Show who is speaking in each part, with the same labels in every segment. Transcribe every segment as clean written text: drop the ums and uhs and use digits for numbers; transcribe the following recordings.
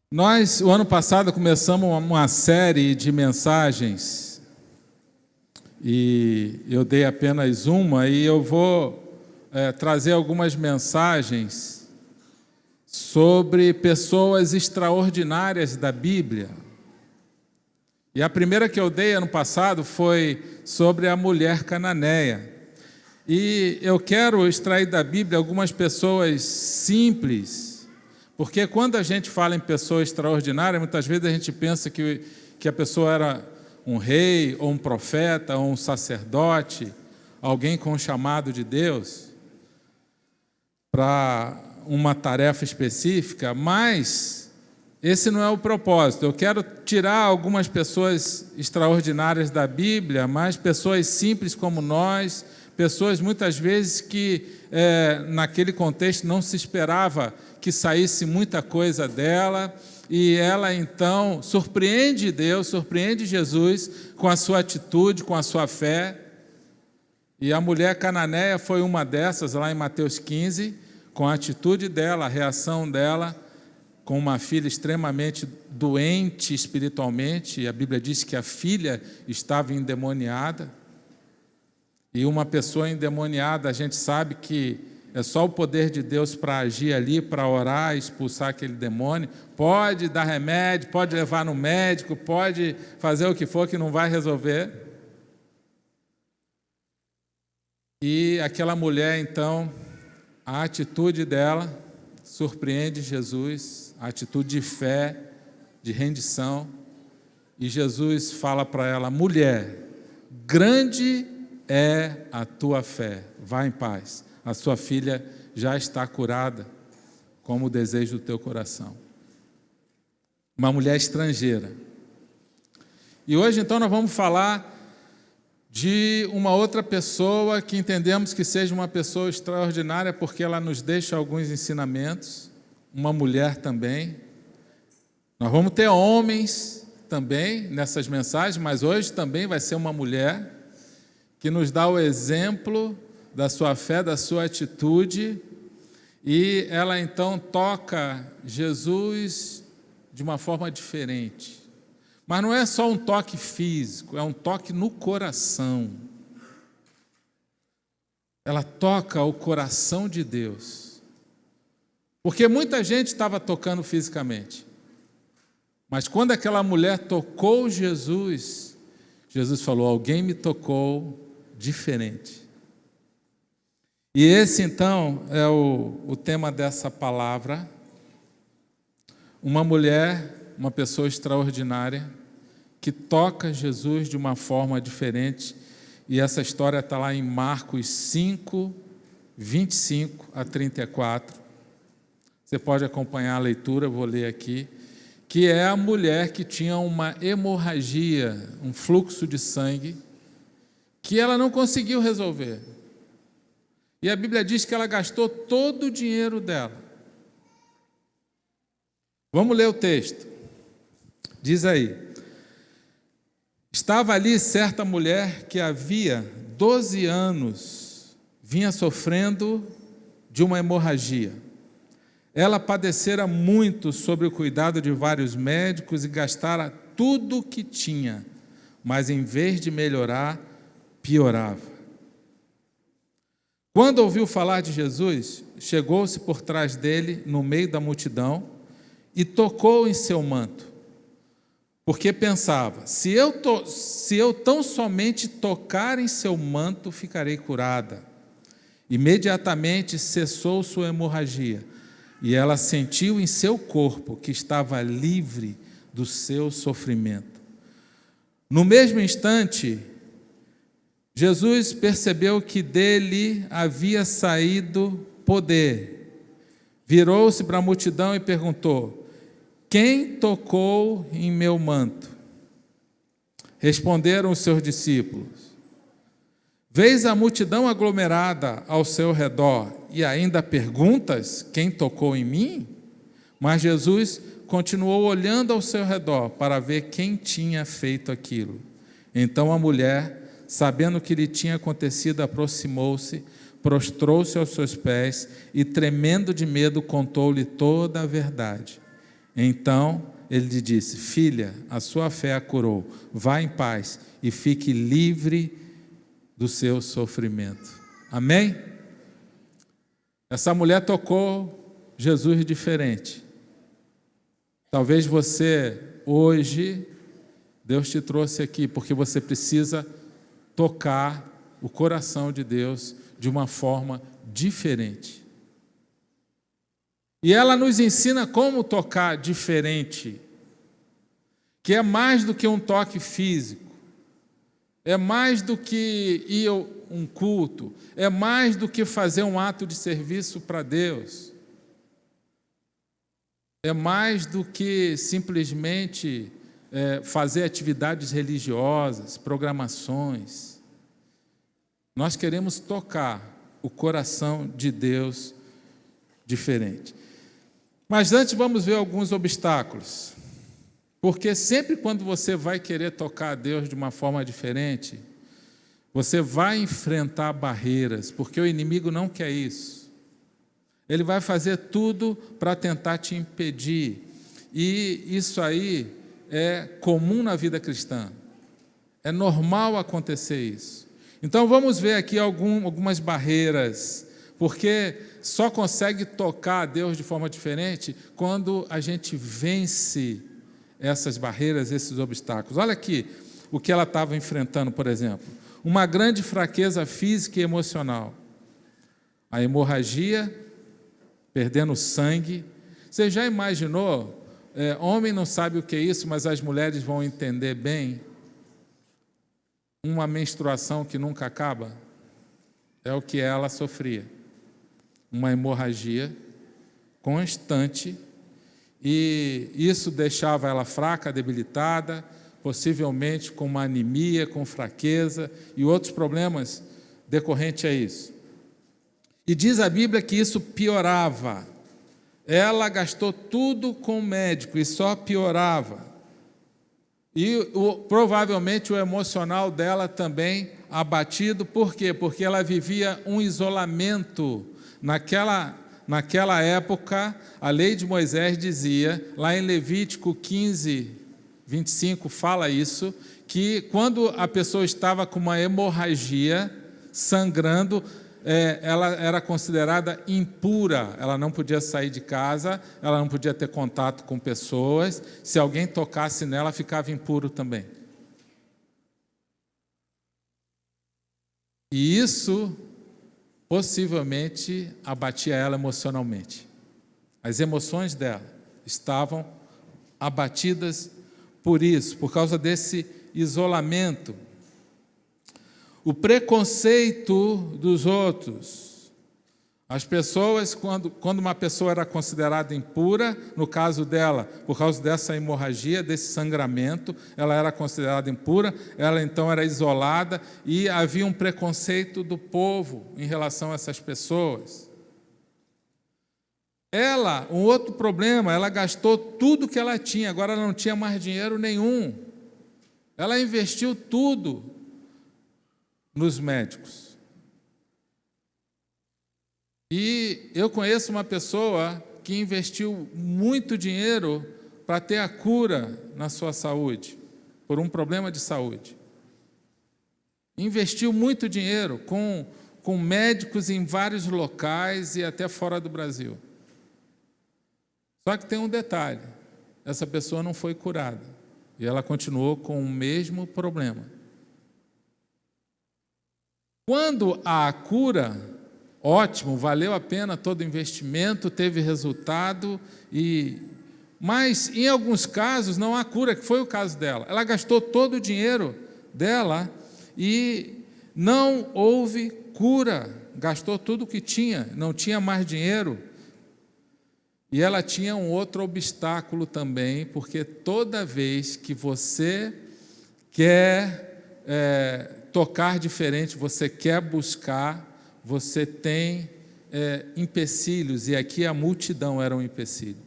Speaker 1: Nós, o ano passado, começamos uma série de mensagens e eu dei apenas uma e eu vou trazer algumas mensagens sobre pessoas extraordinárias da Bíblia. E a primeira que eu dei ano passado foi sobre a mulher cananeia. E eu quero extrair da Bíblia algumas pessoas simples, porque quando a gente fala em pessoa extraordinária, muitas vezes a gente pensa que a pessoa era um rei, ou um profeta, ou um sacerdote, alguém com um chamado de Deus para uma tarefa específica, mas esse não é o propósito. Eu quero tirar algumas pessoas extraordinárias da Bíblia, mas pessoas simples como nós, pessoas muitas vezes que naquele contexto não se esperava que saísse muita coisa dela, e ela então surpreende Deus, surpreende Jesus com a sua atitude, com a sua fé. E a mulher cananeia foi uma dessas, lá em Mateus 15, com a atitude dela, a reação dela, com uma filha extremamente doente espiritualmente, e a Bíblia diz que a filha estava endemoniada. E uma pessoa endemoniada, a gente sabe que é só o poder de Deus para agir ali, para orar, expulsar aquele demônio. Pode dar remédio, pode levar no médico, pode fazer o que for que não vai resolver. E aquela mulher, então, a atitude dela surpreende Jesus, a atitude de fé, de rendição. E Jesus fala para ela: mulher, grande é a tua fé, vá em paz, a sua filha já está curada, como o desejo do teu coração. Uma mulher estrangeira. E hoje então nós vamos falar de uma outra pessoa que entendemos que seja uma pessoa extraordinária, porque ela nos deixa alguns ensinamentos, uma mulher também. Nós vamos ter homens também nessas mensagens, mas hoje também vai ser uma mulher que nos dá o exemplo da sua fé, da sua atitude, e ela então toca Jesus de uma forma diferente. Mas não é só um toque físico, é um toque no coração. Ela toca o coração de Deus. Porque muita gente estava tocando fisicamente. Mas quando aquela mulher tocou Jesus, Jesus falou: alguém me tocou diferente. E esse então é o tema dessa palavra. Uma mulher, uma pessoa extraordinária, que toca Jesus de uma forma diferente. E essa história está lá em Marcos 5, 25 a 34. Você pode acompanhar a leitura, eu vou ler aqui. Que é a mulher que tinha uma hemorragia, um fluxo de sangue, que ela não conseguiu resolver. E a Bíblia diz que ela gastou todo o dinheiro dela. Vamos ler o texto. Diz aí: estava ali certa mulher que havia 12 anos vinha sofrendo de uma hemorragia. Ela padecera muito sob o cuidado de vários médicos e gastara tudo o que tinha, mas em vez de melhorar, piorava. Quando ouviu falar de Jesus, chegou-se por trás dele, no meio da multidão, e tocou em seu manto, porque pensava: se eu tão somente tocar em seu manto, ficarei curada. Imediatamente cessou sua hemorragia, e ela sentiu em seu corpo que estava livre do seu sofrimento. No mesmo instante, Jesus percebeu que dele havia saído poder. Virou-se para a multidão e perguntou: quem tocou em meu manto? Responderam os seus discípulos: vês a multidão aglomerada ao seu redor e ainda perguntas: quem tocou em mim? Mas Jesus continuou olhando ao seu redor para ver quem tinha feito aquilo. Então a mulher, sabendo o que lhe tinha acontecido, aproximou-se, prostrou-se aos seus pés e, tremendo de medo, contou-lhe toda a verdade. Então ele lhe disse: filha, a sua fé a curou, vá em paz e fique livre do seu sofrimento. Amém? Essa mulher tocou Jesus diferente. Talvez você, hoje, Deus te trouxe aqui porque você precisa tocar o coração de Deus de uma forma diferente. E ela nos ensina como tocar diferente, que é mais do que um toque físico, é mais do que ir a um culto, é mais do que fazer um ato de serviço para Deus, é mais do que simplesmente fazer atividades religiosas, programações. Nós queremos tocar o coração de Deus diferente. Mas antes vamos ver alguns obstáculos. Porque sempre quando você vai querer tocar a Deus de uma forma diferente, você vai enfrentar barreiras, porque o inimigo não quer isso. Ele vai fazer tudo para tentar te impedir. E isso aí é comum na vida cristã. É normal acontecer isso. Então vamos ver aqui algumas barreiras, porque só consegue tocar a Deus de forma diferente quando a gente vence essas barreiras, esses obstáculos. Olha aqui o que ela estava enfrentando, por exemplo. Uma grande fraqueza física e emocional. A hemorragia, perdendo sangue. Você já imaginou? Homem não sabe o que é isso, mas as mulheres vão entender bem. Uma menstruação que nunca acaba. É o que ela sofria. Uma hemorragia constante. E isso deixava ela fraca, debilitada, possivelmente com uma anemia, com fraqueza e outros problemas decorrentes a isso. E diz a Bíblia que isso piorava. Ela gastou tudo com o médico e só piorava. E provavelmente o emocional dela também abatido. Por quê? Porque ela vivia um isolamento. Naquela época, a lei de Moisés dizia, lá em Levítico 15, 25, fala isso, que quando a pessoa estava com uma hemorragia, sangrando, ela era considerada impura, ela não podia sair de casa, ela não podia ter contato com pessoas, se alguém tocasse nela, ficava impuro também. E isso possivelmente abatia ela emocionalmente. As emoções dela estavam abatidas por isso, por causa desse isolamento. O preconceito dos outros. As pessoas, quando uma pessoa era considerada impura, no caso dela, por causa dessa hemorragia, desse sangramento, ela era considerada impura, ela então era isolada e havia um preconceito do povo em relação a essas pessoas. Ela, um outro problema, ela gastou tudo que ela tinha, agora ela não tinha mais dinheiro nenhum. Ela investiu tudo nos médicos. E eu conheço uma pessoa que investiu muito dinheiro para ter a cura na sua saúde, por um problema de saúde. Investiu muito dinheiro com médicos em vários locais e até fora do Brasil. Só que tem um detalhe, essa pessoa não foi curada e ela continuou com o mesmo problema. Quando há a cura, ótimo, valeu a pena todo o investimento, teve resultado, mas em alguns casos não há cura, que foi o caso dela. Ela gastou todo o dinheiro dela e não houve cura, gastou tudo o que tinha, não tinha mais dinheiro. E ela tinha um outro obstáculo também, porque toda vez que você quer tocar diferente, você quer buscar, você tem empecilhos, e aqui a multidão era um empecilho.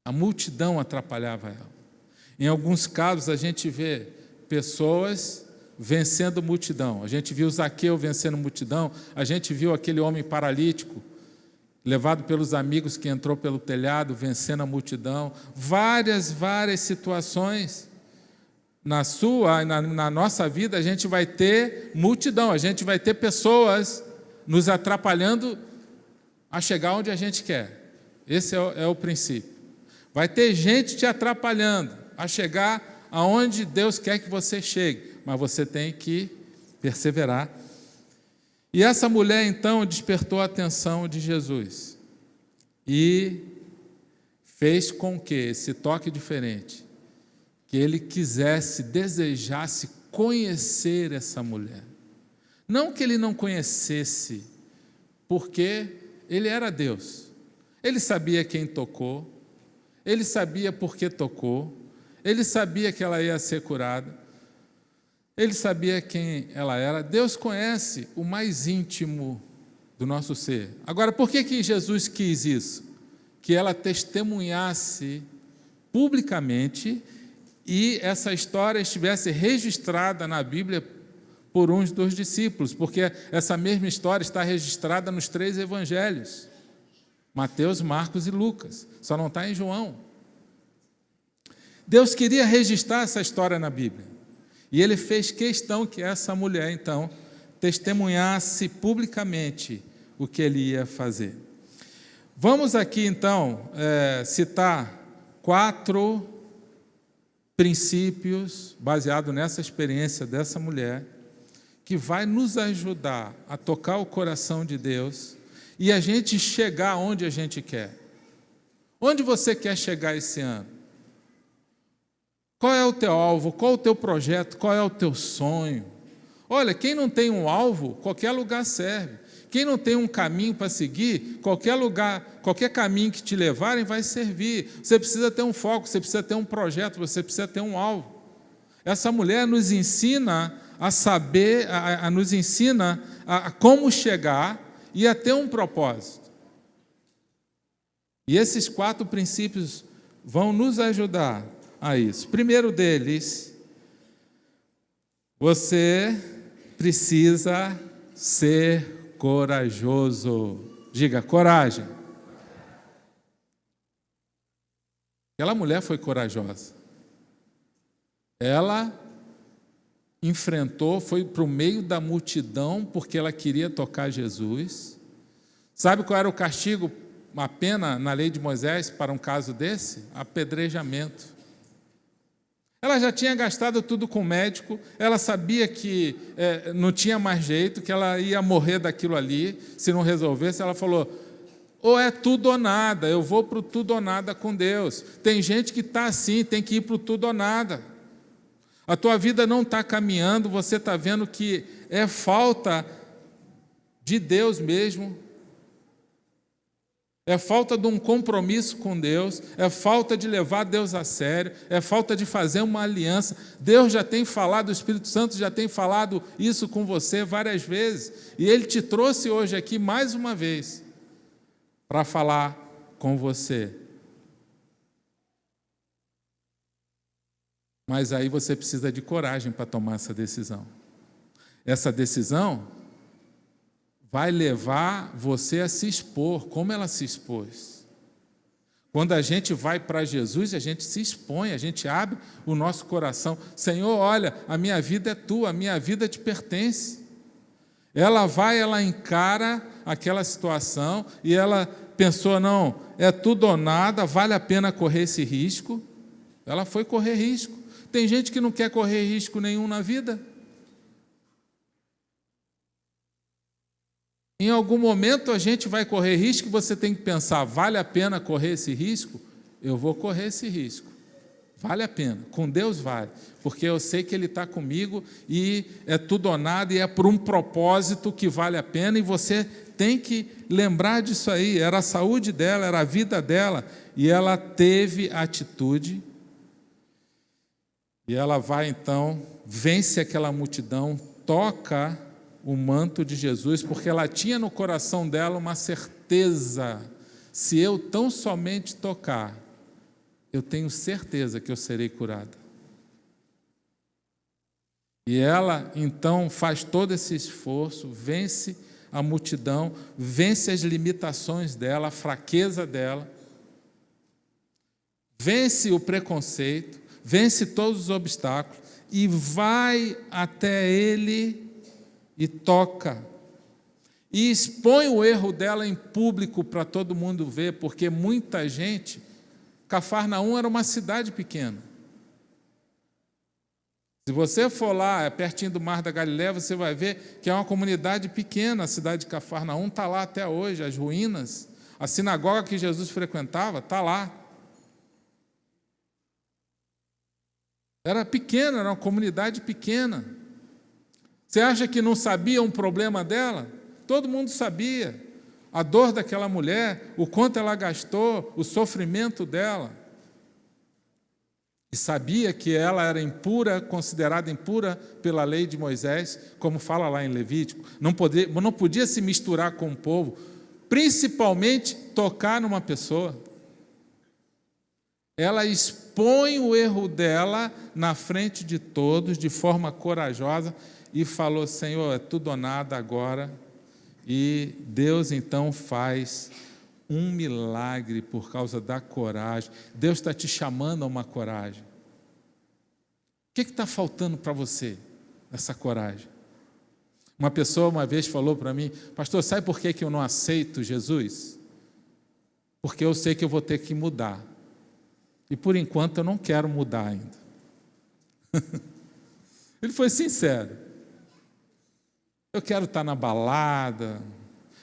Speaker 1: A multidão atrapalhava ela. Em alguns casos a gente vê pessoas vencendo multidão. A gente viu Zaqueu vencendo multidão, a gente viu aquele homem paralítico levado pelos amigos que entrou pelo telhado, vencendo a multidão, várias situações. Na sua e na nossa vida a gente vai ter multidão, a gente vai ter pessoas nos atrapalhando a chegar onde a gente quer. Esse é o princípio. Vai ter gente te atrapalhando a chegar aonde Deus quer que você chegue, mas você tem que perseverar. E essa mulher, então, despertou a atenção de Jesus e fez com que esse toque diferente, que ele quisesse, desejasse conhecer essa mulher. Não que ele não conhecesse, porque ele era Deus. Ele sabia quem tocou, ele sabia por que tocou, ele sabia que ela ia ser curada, ele sabia quem ela era. Deus conhece o mais íntimo do nosso ser. Agora, por que Jesus quis isso? Que ela testemunhasse publicamente e essa história estivesse registrada na Bíblia por uns dos discípulos, porque essa mesma história está registrada nos 3 evangelhos, Mateus, Marcos e Lucas, só não está em João. Deus queria registrar essa história na Bíblia, e ele fez questão que essa mulher, então, testemunhasse publicamente o que ele ia fazer. Vamos aqui, então, citar 4 princípios baseados nessa experiência dessa mulher, que vai nos ajudar a tocar o coração de Deus e a gente chegar onde a gente quer. Onde você quer chegar esse ano? Qual é o teu alvo? Qual é o teu projeto? Qual é o teu sonho? Olha, quem não tem um alvo, qualquer lugar serve. Quem não tem um caminho para seguir, qualquer lugar, qualquer caminho que te levarem vai servir. Você precisa ter um foco, você precisa ter um projeto, você precisa ter um alvo. Essa mulher nos ensina a saber, nos ensina a como chegar e a ter um propósito. E esses 4 princípios vão nos ajudar a isso. Primeiro deles, você precisa ser corajoso. Diga, coragem. Aquela mulher foi corajosa. Ela enfrentou, foi para o meio da multidão, porque ela queria tocar Jesus. Sabe qual era o castigo, uma pena na lei de Moisés para um caso desse? Apedrejamento. Ela já tinha gastado tudo com o médico, ela sabia que não tinha mais jeito, que ela ia morrer daquilo ali, se não resolvesse. Ela falou, ou é tudo ou nada, eu vou para o tudo ou nada com Deus. Tem gente que está assim, tem que ir para o tudo ou nada. A tua vida não está caminhando, você está vendo que é falta de Deus mesmo, é falta de um compromisso com Deus, é falta de levar Deus a sério, é falta de fazer uma aliança. Deus já tem falado, o Espírito Santo já tem falado isso com você várias vezes, e Ele te trouxe hoje aqui mais uma vez para falar com você. Mas aí você precisa de coragem para tomar essa decisão. Essa decisão vai levar você a se expor, como ela se expôs. Quando a gente vai para Jesus, a gente se expõe, a gente abre o nosso coração. Senhor, olha, a minha vida é tua, a minha vida te pertence. Ela encara aquela situação e ela pensou, não, é tudo ou nada, vale a pena correr esse risco. Ela foi correr risco. Tem gente que não quer correr risco nenhum na vida. Em algum momento a gente vai correr risco e você tem que pensar, vale a pena correr esse risco? Eu vou correr esse risco. Vale a pena. Com Deus vale. Porque eu sei que Ele está comigo e é tudo ou nada e é por um propósito que vale a pena e você tem que lembrar disso aí. Era a saúde dela, era a vida dela e ela teve atitude. E ela vai então, vence aquela multidão, toca o manto de Jesus, porque ela tinha no coração dela uma certeza, se eu tão somente tocar, eu tenho certeza que eu serei curada. E ela então faz todo esse esforço, vence a multidão, vence as limitações dela, a fraqueza dela, vence o preconceito, vence todos os obstáculos e vai até ele e toca. E expõe o erro dela em público para todo mundo ver, porque muita gente... Cafarnaum era uma cidade pequena. Se você for lá, pertinho do Mar da Galileia, você vai ver que é uma comunidade pequena, a cidade de Cafarnaum está lá até hoje, as ruínas. A sinagoga que Jesus frequentava está lá. Era pequena, era uma comunidade pequena. Você acha que não sabia um problema dela? Todo mundo sabia. A dor daquela mulher, o quanto ela gastou, o sofrimento dela. E sabia que ela era impura, considerada impura pela lei de Moisés, como fala lá em Levítico. Não podia se misturar com o povo, principalmente tocar numa pessoa. Ela expõe o erro dela na frente de todos, de forma corajosa, e falou: Senhor, é tudo ou nada agora. E Deus então faz um milagre por causa da coragem. Deus está te chamando a uma coragem. O que está faltando para você, essa coragem? Uma pessoa uma vez falou para mim: pastor, sabe por que eu não aceito Jesus? Porque eu sei que eu vou ter que mudar. E por enquanto eu não quero mudar ainda. Ele foi sincero. Eu quero estar na balada,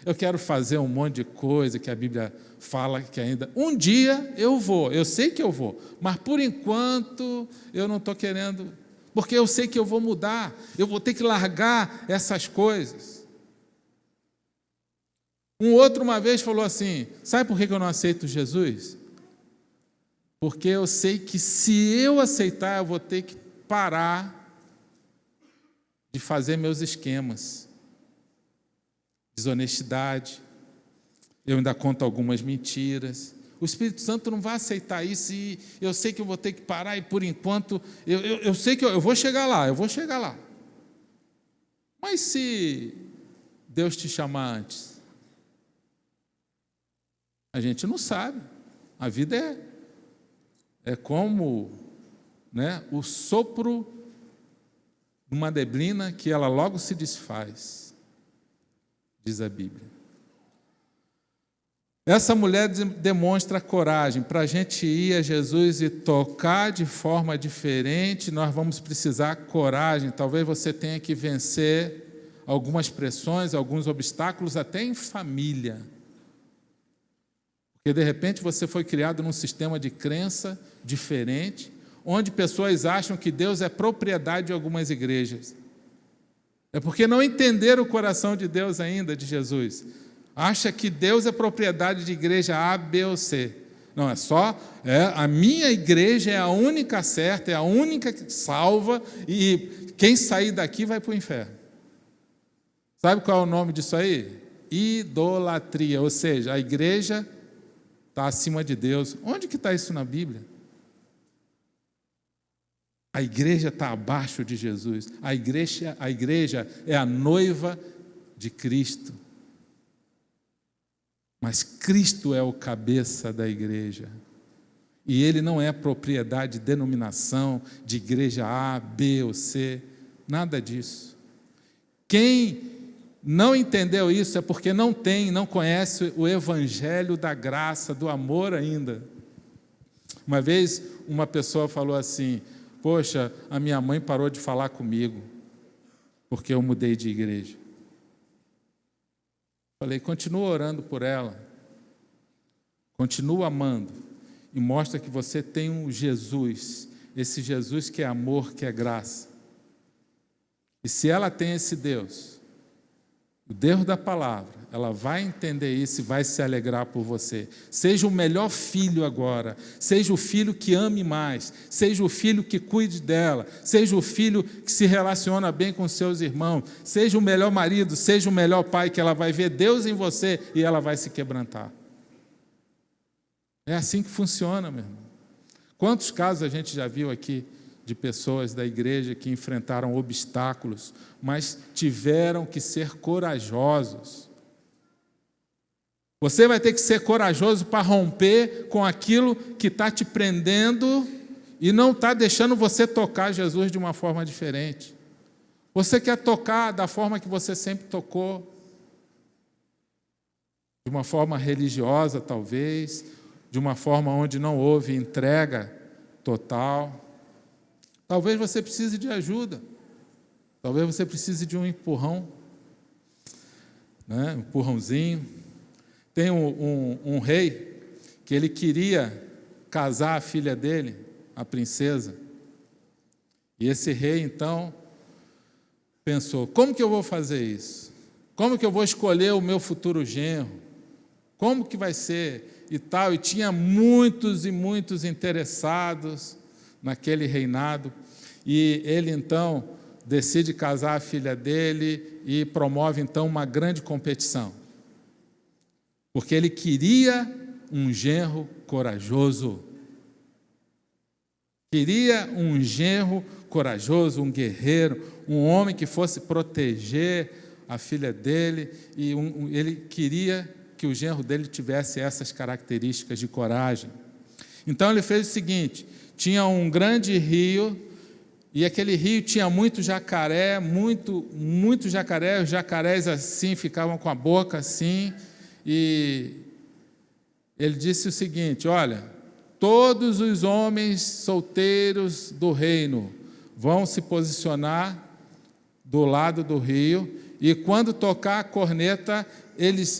Speaker 1: eu quero fazer um monte de coisa que a Bíblia fala que ainda... Um dia eu vou, eu sei que eu vou, mas por enquanto eu não estou querendo, porque eu sei que eu vou mudar, eu vou ter que largar essas coisas. Um outro uma vez falou assim: sabe por que eu não aceito Jesus? Porque eu sei que se eu aceitar, eu vou ter que parar de fazer meus esquemas, desonestidade, eu ainda conto algumas mentiras. O Espírito Santo não vai aceitar isso e eu sei que eu vou ter que parar e por enquanto, eu sei que eu vou chegar lá, Mas se Deus te chamar antes? A gente não sabe. A vida é como, né, o sopro uma neblina que ela logo se desfaz, diz a Bíblia. Essa mulher demonstra coragem. Para a gente ir a Jesus e tocar de forma diferente, nós vamos precisar coragem. Talvez você tenha que vencer algumas pressões, alguns obstáculos, até em família. Porque de repente você foi criado num sistema de crença diferente, onde pessoas acham que Deus é propriedade de algumas igrejas. É porque não entenderam o coração de Deus ainda, de Jesus. Acha que Deus é propriedade de igreja A, B ou C. Não, a minha igreja é a única certa, é a única que salva, e quem sair daqui vai para o inferno. Sabe qual é o nome disso aí? Idolatria, ou seja, a igreja está acima de Deus. Onde que está isso na Bíblia? A igreja está abaixo de Jesus. A igreja é a noiva de Cristo. Mas Cristo é o cabeça da igreja. E ele não é propriedade de denominação, de igreja A, B ou C, nada disso. Quem não entendeu isso é porque não conhece o evangelho da graça, do amor ainda. Uma vez uma pessoa falou assim: poxa, a minha mãe parou de falar comigo, porque eu mudei de igreja. Falei: continua orando por ela, continua amando, e mostra que você tem um Jesus, esse Jesus que é amor, que é graça. E se ela tem esse Deus, o Deus da palavra, ela vai entender isso e vai se alegrar por você. Seja o melhor filho agora, seja o filho que ame mais, seja o filho que cuide dela, seja o filho que se relaciona bem com seus irmãos, seja o melhor marido, seja o melhor pai, que ela vai ver Deus em você e ela vai se quebrantar. É assim que funciona, meu irmão. Quantos casos a gente já viu aqui de pessoas da igreja que enfrentaram obstáculos, mas tiveram que ser corajosos. Você vai ter que ser corajoso para romper com aquilo que está te prendendo e não está deixando você tocar Jesus de uma forma diferente. Você quer tocar da forma que você sempre tocou, de uma forma religiosa, talvez, de uma forma onde não houve entrega total. Talvez você precise de ajuda, talvez você precise de um empurrão, né? Um empurrãozinho. Tem um rei que ele queria casar a filha dele, a princesa, e esse rei, então, pensou, como que eu vou fazer isso? Como que eu vou escolher o meu futuro genro? Como que vai ser? E tal, e tinha muitos e muitos interessados naquele reinado, e ele, então, decide casar a filha dele e promove, então, uma grande competição, porque ele queria um genro corajoso. Queria um genro corajoso, um guerreiro, um homem que fosse proteger a filha dele, e ele queria que o genro dele tivesse essas características de coragem. Então ele fez o seguinte, tinha um grande rio, e aquele rio tinha muito jacaré, muito jacaré, os jacarés assim ficavam com a boca assim, e ele disse o seguinte, olha, todos os homens solteiros do reino vão se posicionar do lado do rio, e quando tocar a corneta,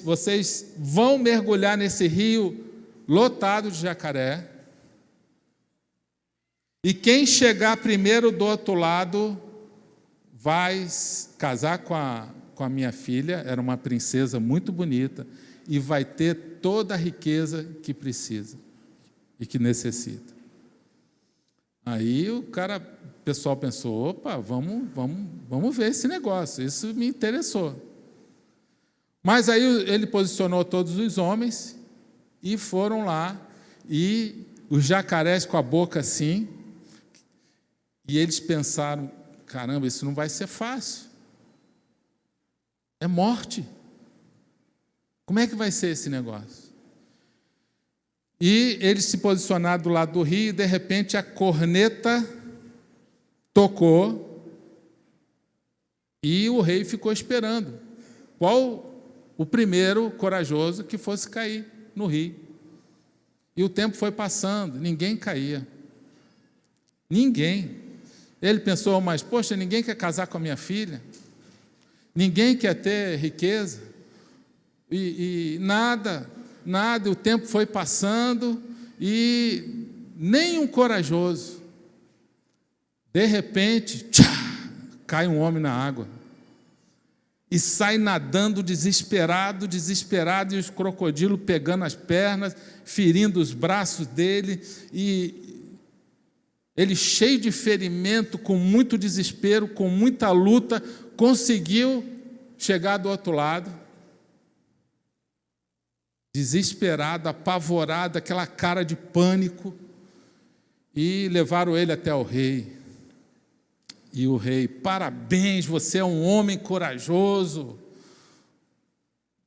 Speaker 1: vocês vão mergulhar nesse rio lotado de jacaré, e quem chegar primeiro do outro lado vai casar com a minha filha, era uma princesa muito bonita, e vai ter toda a riqueza que precisa e que necessita. Aí o pessoal pensou, opa, vamos ver esse negócio, isso me interessou. Mas aí ele posicionou todos os homens e foram lá, e os jacarés com a boca assim, e eles pensaram, caramba, isso não vai ser fácil, é morte. Como é que vai ser esse negócio? E eles se posicionaram do lado do rio, e de repente a corneta tocou, e o rei ficou esperando qual o primeiro corajoso que fosse cair no rio. E o tempo foi passando, ninguém caía. Ninguém. Ele pensou, mas poxa, ninguém quer casar com a minha filha? Ninguém quer ter riqueza? E nada, o tempo foi passando e nem um corajoso. De repente, cai um homem na água e sai nadando desesperado, e os crocodilos pegando as pernas, ferindo os braços dele, e ele, cheio de ferimento, com muito desespero, com muita luta, conseguiu chegar do outro lado. Desesperado, apavorado, aquela cara de pânico, e levaram ele até o rei. E o rei, parabéns, você é um homem corajoso,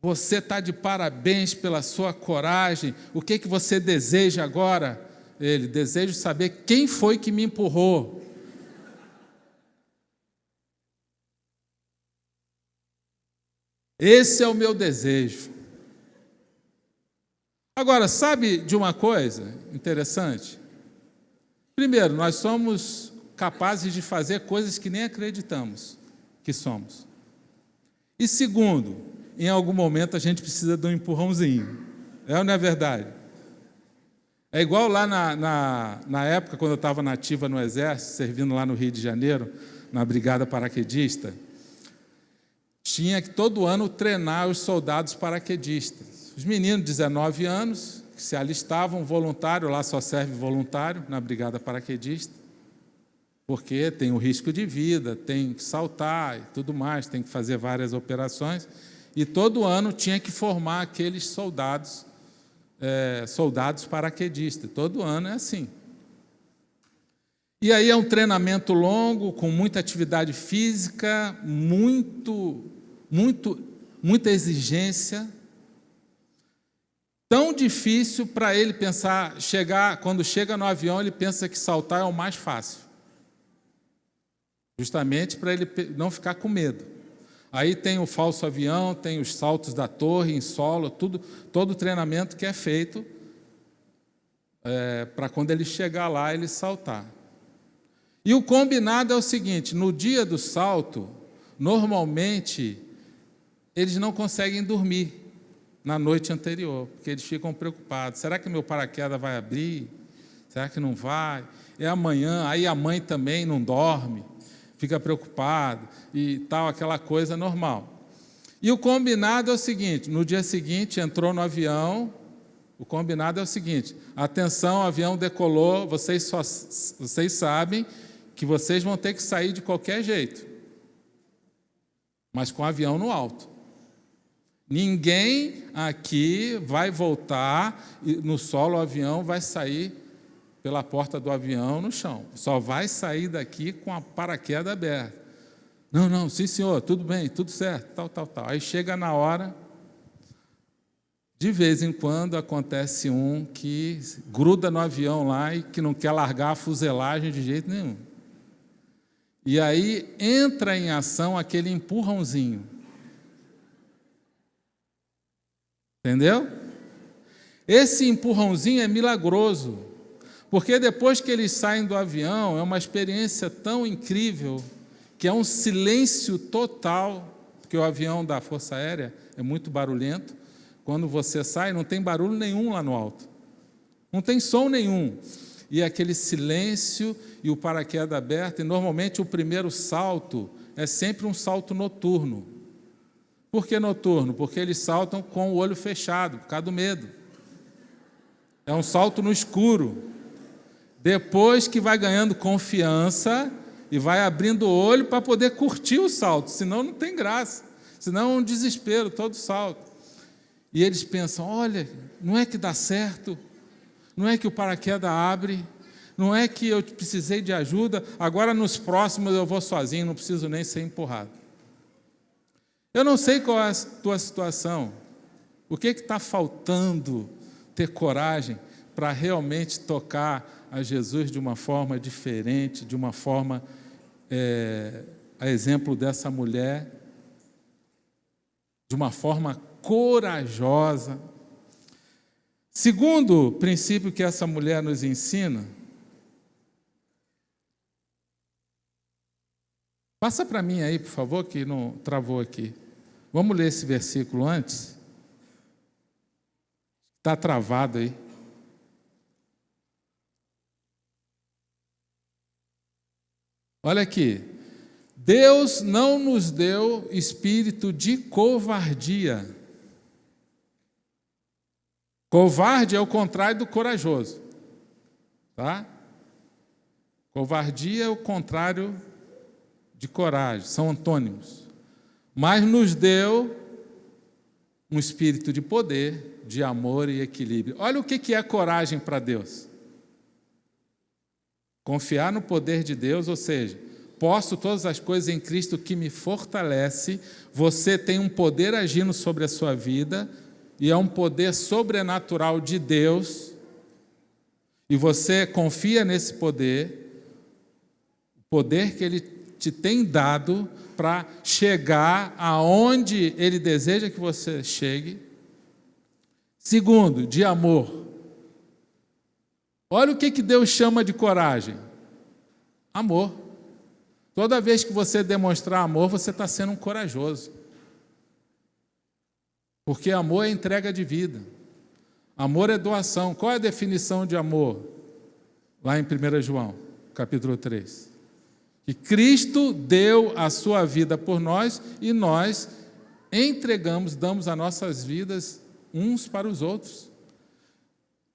Speaker 1: você está de parabéns pela sua coragem, o que você deseja agora? Ele, desejo saber quem foi que me empurrou. Esse é o meu desejo. Agora, sabe de uma coisa interessante? Primeiro, nós somos capazes de fazer coisas que nem acreditamos que somos. E segundo, em algum momento a gente precisa de um empurrãozinho. É ou não é verdade? É igual lá na época, quando eu estava na ativa no Exército, servindo lá no Rio de Janeiro, na Brigada Paraquedista, tinha que todo ano treinar os soldados paraquedistas. Os meninos de 19 anos, que se alistavam, voluntário, lá só serve voluntário, na Brigada Paraquedista, porque tem o risco de vida, tem que saltar e tudo mais, tem que fazer várias operações, e todo ano tinha que formar aqueles soldados paraquedistas, todo ano é assim. E aí é um treinamento longo, com muita atividade física, muita exigência. Tão difícil para ele pensar, quando chega no avião, ele pensa que saltar é o mais fácil. Justamente para ele não ficar com medo. Aí tem o falso avião, tem os saltos da torre em solo, todo o treinamento que é feito para quando ele chegar lá, ele saltar. E o combinado é o seguinte: no dia do salto, normalmente, eles não conseguem dormir na noite anterior, porque eles ficam preocupados. Será que meu paraquedas vai abrir? Será que não vai? É amanhã, aí a mãe também não dorme, fica preocupada e tal, aquela coisa normal. E o combinado é o seguinte: no dia seguinte, entrou no avião, o combinado é o seguinte: atenção, o avião decolou, vocês sabem que vocês vão ter que sair de qualquer jeito, mas com o avião no alto. Ninguém aqui vai voltar no solo, o avião vai sair pela porta do avião no chão. Só vai sair daqui com a paraquedas aberta. Não, sim senhor, tudo bem, tudo certo, tal. Aí chega na hora, de vez em quando acontece um que gruda no avião lá e que não quer largar a fuselagem de jeito nenhum. E aí entra em ação aquele empurrãozinho. Entendeu? Esse empurrãozinho é milagroso, porque depois que eles saem do avião, é uma experiência tão incrível, que é um silêncio total, porque o avião da Força Aérea é muito barulhento. Quando você sai, não tem barulho nenhum lá no alto. Não tem som nenhum. E aquele silêncio e o paraquedas aberto, e normalmente o primeiro salto é sempre um salto noturno. Por que noturno? Porque eles saltam com o olho fechado, por causa do medo. É um salto no escuro. Depois que vai ganhando confiança e vai abrindo o olho para poder curtir o salto, senão não tem graça. Senão é um desespero todo salto. E eles pensam, olha, não é que dá certo, não é que o paraquedas abre, não é que eu precisei de ajuda, agora nos próximos eu vou sozinho, não preciso nem ser empurrado. Eu não sei qual é a tua situação, o que está faltando ter coragem para realmente tocar a Jesus de uma forma diferente, de uma forma, a exemplo dessa mulher, de uma forma corajosa. Segundo princípio que essa mulher nos ensina, passa para mim aí, por favor, que não travou aqui. Vamos ler esse versículo antes. Está travado aí. Olha aqui. Deus não nos deu espírito de covardia. Covarde é o contrário do corajoso. Tá? Covardia é o contrário de coragem, são antônimos. Mas nos deu um espírito de poder, de amor e equilíbrio. Olha o que é coragem para Deus. Confiar no poder de Deus, ou seja, posso todas as coisas em Cristo que me fortalece. Você tem um poder agindo sobre a sua vida, e é um poder sobrenatural de Deus, e você confia nesse poder, o poder que Ele te tem dado para chegar aonde Ele deseja que você chegue. Segundo, de amor. Olha o que Deus chama de coragem. Amor. Toda vez que você demonstrar amor, você está sendo um corajoso. Porque amor é entrega de vida. Amor é doação. Qual é a definição de amor? Lá em 1 João, capítulo 3. Que Cristo deu a sua vida por nós e nós entregamos, damos as nossas vidas uns para os outros.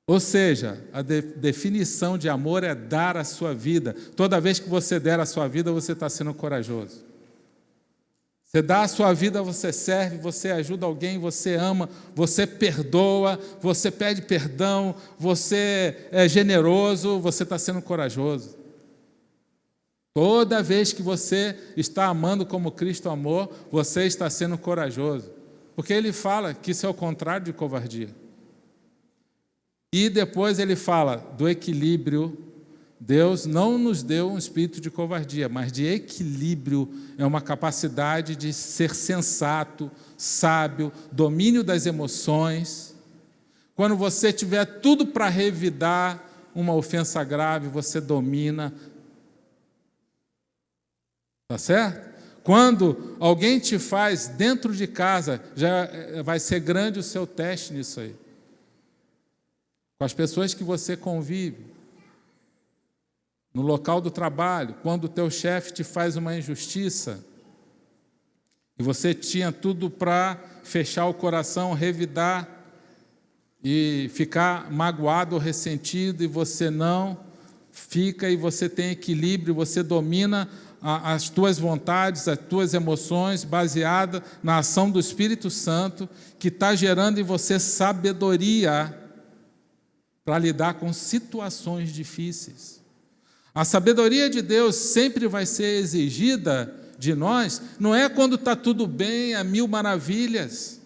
Speaker 1: Ou seja, a definição de amor é dar a sua vida. Toda vez que você der a sua vida, você está sendo corajoso. Você dá a sua vida, você serve, você ajuda alguém, você ama, você perdoa, você pede perdão, você é generoso, você está sendo corajoso. Toda vez que você está amando como Cristo amou, você está sendo corajoso. Porque ele fala que isso é o contrário de covardia. E depois ele fala do equilíbrio. Deus não nos deu um espírito de covardia, mas de equilíbrio. É uma capacidade de ser sensato, sábio, domínio das emoções. Quando você tiver tudo para revidar uma ofensa grave, você domina. Tá certo? Quando alguém te faz dentro de casa, já vai ser grande o seu teste nisso aí. Com as pessoas que você convive, no local do trabalho, quando o teu chefe te faz uma injustiça, e você tinha tudo para fechar o coração, revidar, e ficar magoado ou ressentido, e você não fica, e você tem equilíbrio, você domina as tuas vontades, as tuas emoções, baseada na ação do Espírito Santo, que está gerando em você sabedoria para lidar com situações difíceis. A sabedoria de Deus sempre vai ser exigida de nós, não é quando está tudo bem, a mil maravilhas.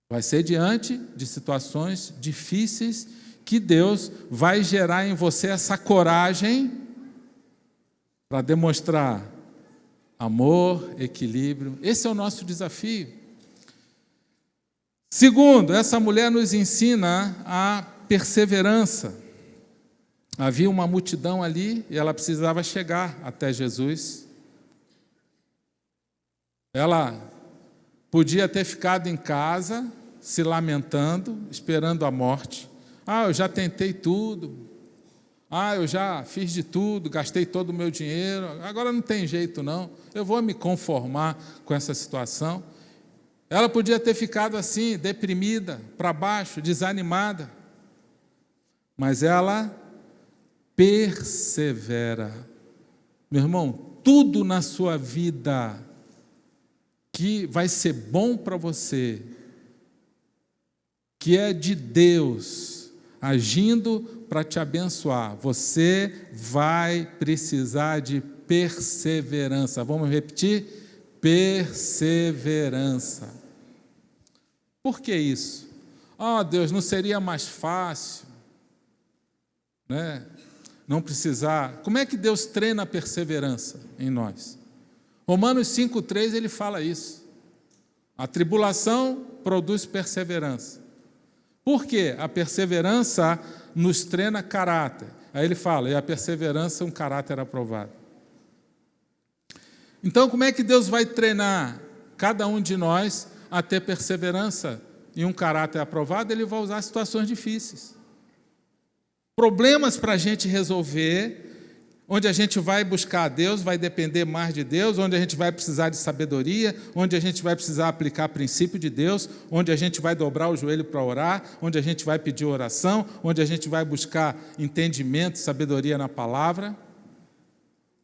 Speaker 1: Vai ser diante de situações difíceis que Deus vai gerar em você essa coragem para demonstrar amor, equilíbrio. Esse é o nosso desafio. Segundo, essa mulher nos ensina a perseverança. Havia uma multidão ali e ela precisava chegar até Jesus. Ela podia ter ficado em casa, se lamentando, esperando a morte. Eu já tentei tudo. Eu já fiz de tudo, gastei todo o meu dinheiro, agora não tem jeito não, eu vou me conformar com essa situação. Ela podia ter ficado assim, deprimida, para baixo, desanimada, mas ela persevera. Meu irmão, tudo na sua vida que vai ser bom para você, que é de Deus, agindo para te abençoar, você vai precisar de perseverança. Vamos repetir? Perseverança. Por que isso? Deus, não seria mais fácil, né? Não precisar. Como é que Deus treina a perseverança em nós? Romanos 5,3 ele fala isso. A tribulação produz perseverança. Por quê? A perseverança nos treina caráter. Aí ele fala, e a perseverança é um caráter aprovado. Então, como é que Deus vai treinar cada um de nós a ter perseverança e um caráter aprovado? Ele vai usar situações difíceis. Problemas para a gente resolver, onde a gente vai buscar a Deus, vai depender mais de Deus, onde a gente vai precisar de sabedoria, onde a gente vai precisar aplicar princípio de Deus, onde a gente vai dobrar o joelho para orar, onde a gente vai pedir oração, onde a gente vai buscar entendimento, sabedoria na palavra,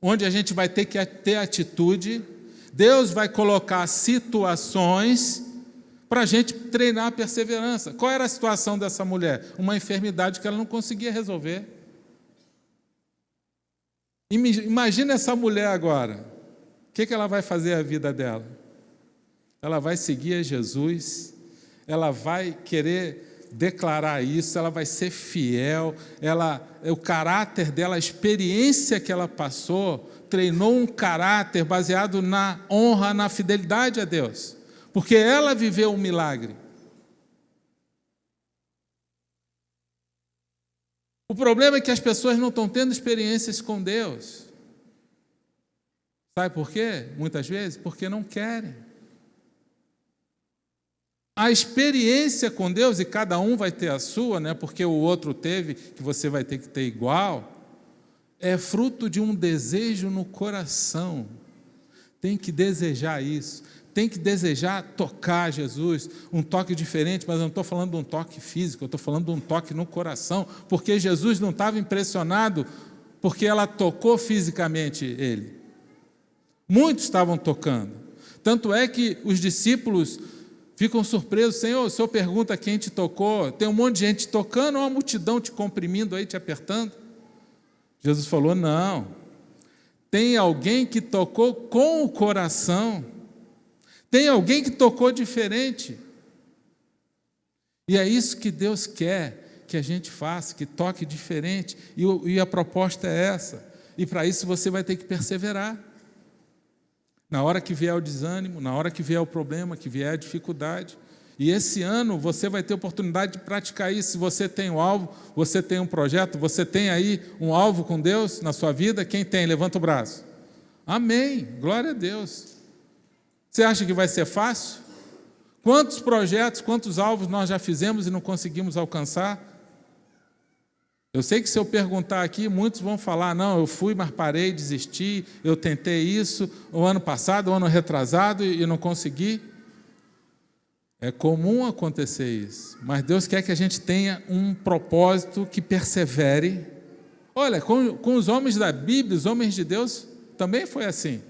Speaker 1: onde a gente vai ter que ter atitude. Deus vai colocar situações para a gente treinar a perseverança. Qual era a situação dessa mulher? Uma enfermidade que ela não conseguia resolver. Imagina essa mulher agora, o que ela vai fazer a vida dela? Ela vai seguir a Jesus, ela vai querer declarar isso, ela vai ser fiel, o caráter dela, a experiência que ela passou, treinou um caráter baseado na honra, na fidelidade a Deus, porque ela viveu um milagre. O problema é que as pessoas não estão tendo experiências com Deus. Sabe por quê? Muitas vezes, porque não querem. A experiência com Deus, e cada um vai ter a sua, né? Porque o outro teve, que você vai ter que ter igual, é fruto de um desejo no coração. Tem que desejar isso. Tem que desejar tocar Jesus, um toque diferente, mas eu não estou falando de um toque físico, eu estou falando de um toque no coração, porque Jesus não estava impressionado porque ela tocou fisicamente ele. Muitos estavam tocando. Tanto é que os discípulos ficam surpresos. Senhor, o Senhor pergunta quem te tocou, tem um monte de gente tocando, ou uma multidão te comprimindo aí, te apertando. Jesus falou: não, tem alguém que tocou com o coração, tem alguém que tocou diferente. E é isso que Deus quer que a gente faça, que toque diferente, e a proposta é essa. E para isso você vai ter que perseverar. Na hora que vier o desânimo, na hora que vier o problema, que vier a dificuldade. E esse ano você vai ter oportunidade de praticar isso. Se você tem um alvo, você tem um projeto, você tem aí um alvo com Deus na sua vida, quem tem? Levanta o braço. Amém, glória a Deus. Você acha que vai ser fácil? Quantos projetos, quantos alvos nós já fizemos e não conseguimos alcançar? Eu sei que se eu perguntar aqui, muitos vão falar: não, eu fui, mas parei, desisti, eu tentei isso o ano passado, o ano retrasado e não consegui. É comum acontecer isso, mas Deus quer que a gente tenha um propósito que persevere. Olha, com os homens da Bíblia, os homens de Deus, também foi assim.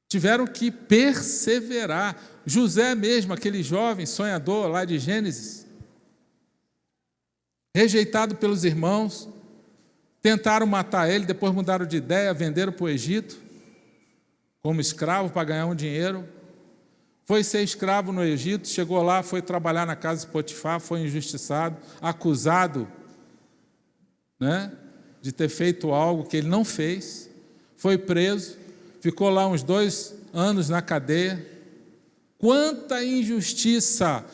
Speaker 1: Tiveram que perseverar. José mesmo, aquele jovem sonhador lá de Gênesis, rejeitado pelos irmãos, tentaram matar ele, depois mudaram de ideia, venderam para o Egito, como escravo para ganhar um dinheiro. Foi ser escravo no Egito, chegou lá, foi trabalhar na casa de Potifar, foi injustiçado, acusado, né, de ter feito algo que ele não fez, foi preso, ficou lá uns 2 anos na cadeia. Quanta injustiça,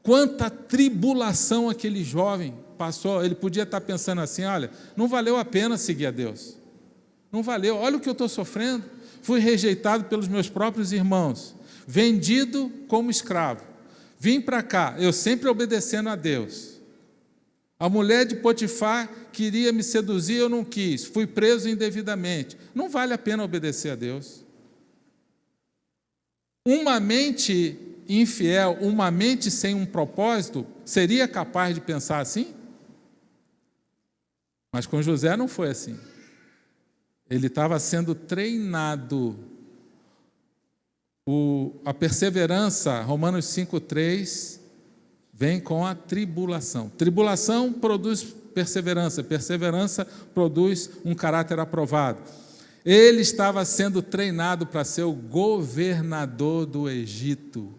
Speaker 1: quanta tribulação aquele jovem passou. Ele podia estar pensando assim: olha, não valeu a pena seguir a Deus, não valeu, olha o que eu estou sofrendo, fui rejeitado pelos meus próprios irmãos, vendido como escravo, vim para cá, eu sempre obedecendo a Deus, a mulher de Potifar queria me seduzir, eu não quis, fui preso indevidamente. Não vale a pena obedecer a Deus. Uma mente infiel, uma mente sem um propósito, seria capaz de pensar assim? Mas com José não foi assim. Ele estava sendo treinado. A perseverança, Romanos 5,3, vem com a tribulação. Tribulação produz perseverança, perseverança produz um caráter aprovado. Ele estava sendo treinado para ser o governador do Egito.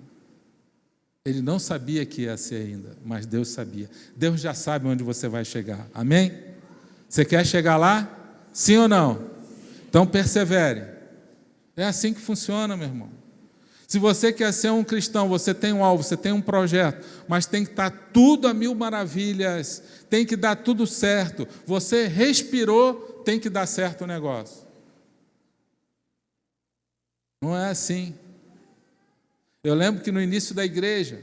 Speaker 1: Ele não sabia que ia ser ainda, mas Deus sabia. Deus já sabe onde você vai chegar. Amém? Você quer chegar lá? Sim ou não? Então persevere. É assim que funciona, meu irmão. Se você quer ser um cristão, você tem um alvo, você tem um projeto, mas tem que estar tudo a mil maravilhas, tem que dar tudo certo. Você respirou, tem que dar certo o negócio. Não é assim. Eu lembro que no início da igreja,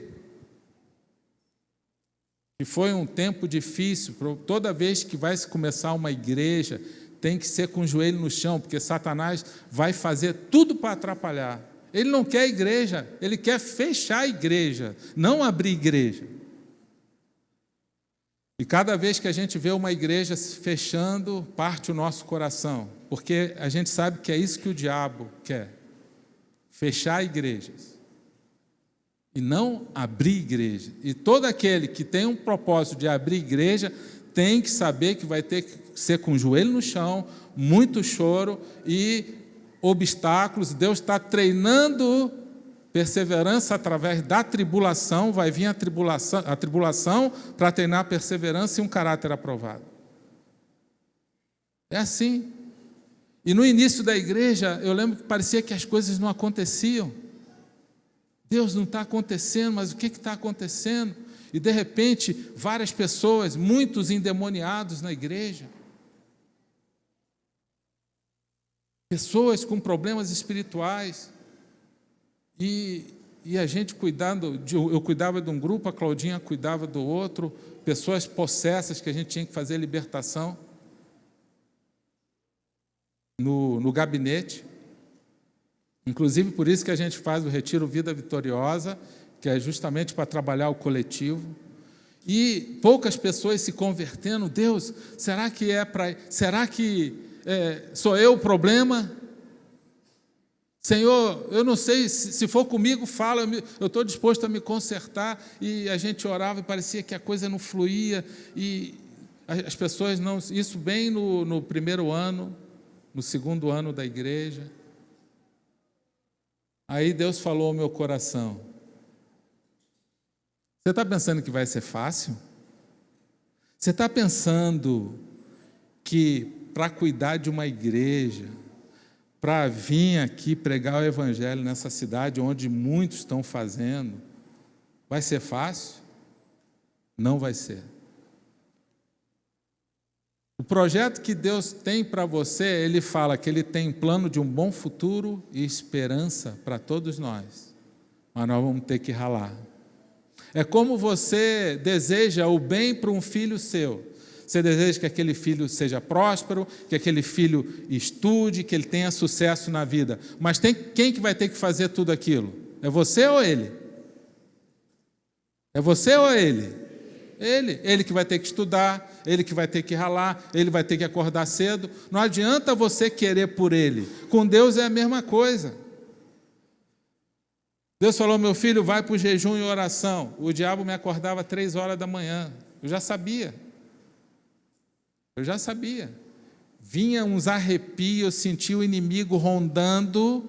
Speaker 1: que foi um tempo difícil, toda vez que vai se começar uma igreja, tem que ser com o joelho no chão, porque Satanás vai fazer tudo para atrapalhar. Ele não quer igreja, ele quer fechar a igreja, não abrir igreja. E cada vez que a gente vê uma igreja se fechando, parte o nosso coração, porque a gente sabe que é isso que o diabo quer, fechar igrejas. E não abrir igreja. E todo aquele que tem um propósito de abrir igreja, tem que saber que vai ter que ser com o joelho no chão, muito choro e obstáculos. Deus está treinando perseverança através da tribulação, vai vir a tribulação para treinar perseverança e um caráter aprovado. É assim. E no início da igreja, eu lembro que parecia que as coisas não aconteciam. Deus não está acontecendo, mas o que está acontecendo? E de repente, várias pessoas, muitos endemoniados na igreja. Pessoas com problemas espirituais. E a gente cuidando, eu cuidava de um grupo, a Claudinha cuidava do outro, pessoas possessas que a gente tinha que fazer libertação no gabinete. Inclusive por isso que a gente faz o Retiro Vida Vitoriosa, que é justamente para trabalhar o coletivo. E poucas pessoas se convertendo. Deus, será que sou eu o problema? Senhor, eu não sei, se for comigo, fala, eu estou disposto a me consertar. E a gente orava e parecia que a coisa não fluía. E As pessoas não... Isso bem no primeiro ano, no segundo ano da igreja. Aí Deus falou ao meu coração: você está pensando que vai ser fácil? Você está pensando que para cuidar de uma igreja, para vir aqui pregar o evangelho nessa cidade onde muitos estão fazendo, vai ser fácil? Não vai ser. O projeto que Deus tem para você, Ele fala que Ele tem plano de um bom futuro e esperança para todos nós, mas nós vamos ter que ralar. É como você deseja o bem para um filho seu. Você deseja que aquele filho seja próspero, que aquele filho estude, que ele tenha sucesso na vida. Mas quem que vai ter que fazer tudo aquilo? É você ou ele? É você ou ele? Ele que vai ter que estudar, ele que vai ter que ralar, ele vai ter que acordar cedo. Não adianta você querer por ele. Com Deus é a mesma coisa. Deus falou: meu filho, vai para o jejum e oração. O diabo me acordava 3 horas da manhã. Eu já sabia. Vinha uns arrepios, eu sentia o inimigo rondando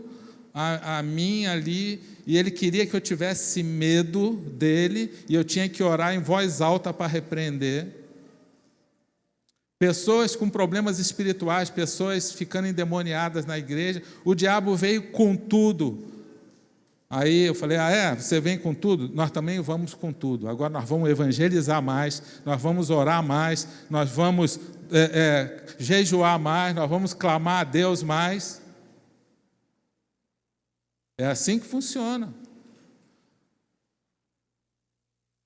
Speaker 1: a mim ali, e ele queria que eu tivesse medo dele, e eu tinha que orar em voz alta para repreender. Pessoas com problemas espirituais, pessoas ficando endemoniadas na igreja, o diabo veio com tudo. Aí eu falei: você vem com tudo? Nós também vamos com tudo. Agora nós vamos evangelizar mais, nós vamos orar mais, nós vamos jejuar mais, nós vamos clamar a Deus mais. É assim que funciona.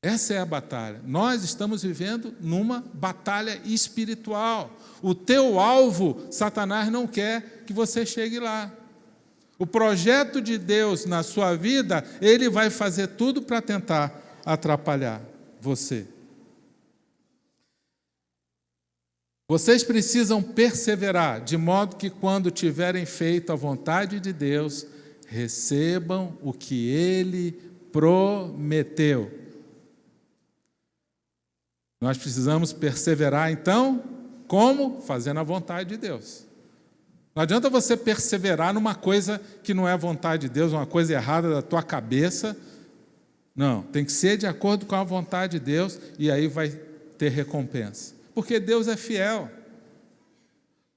Speaker 1: Essa é a batalha. Nós estamos vivendo numa batalha espiritual. O teu alvo, Satanás não quer que você chegue lá. O projeto de Deus na sua vida, ele vai fazer tudo para tentar atrapalhar você. Vocês precisam perseverar, de modo que quando tiverem feito a vontade de Deus, recebam o que Ele prometeu. Nós precisamos perseverar, então, como? Fazendo a vontade de Deus. Não adianta você perseverar numa coisa que não é a vontade de Deus, uma coisa errada da tua cabeça. Não, tem que ser de acordo com a vontade de Deus, e aí vai ter recompensa. Porque Deus é fiel.